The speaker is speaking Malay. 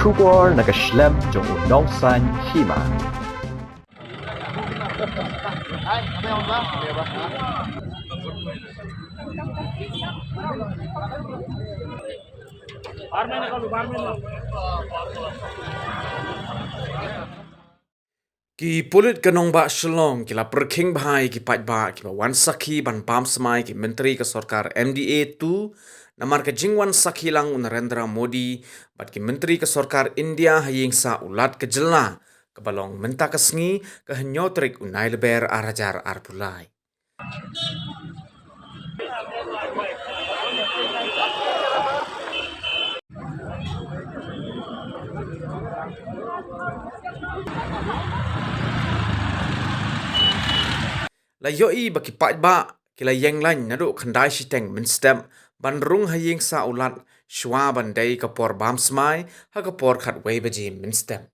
Shubor nagaslem jong unongsan Hima. Ki Pulit kanong ba Shalom kila Pyrkhing bhai ki Paidbah ki wan Sakhi ban Bamsmai ki Myntri ke Sarkar MDA tu namar ke jingwan Sakhi lang Narendra Modi bat ki Myntri ke Sarkar India Ïingsah ulat ke jelna ke balong menta ke sengi ke henyotrik unai leber arajar arpulai. La yoi baki Paidbah kila yang lain nadu khandai siteng minstem ban rung Ïingsah ulat shwa bandai ke por Bamsmai ha ke por khat wei baji minstem.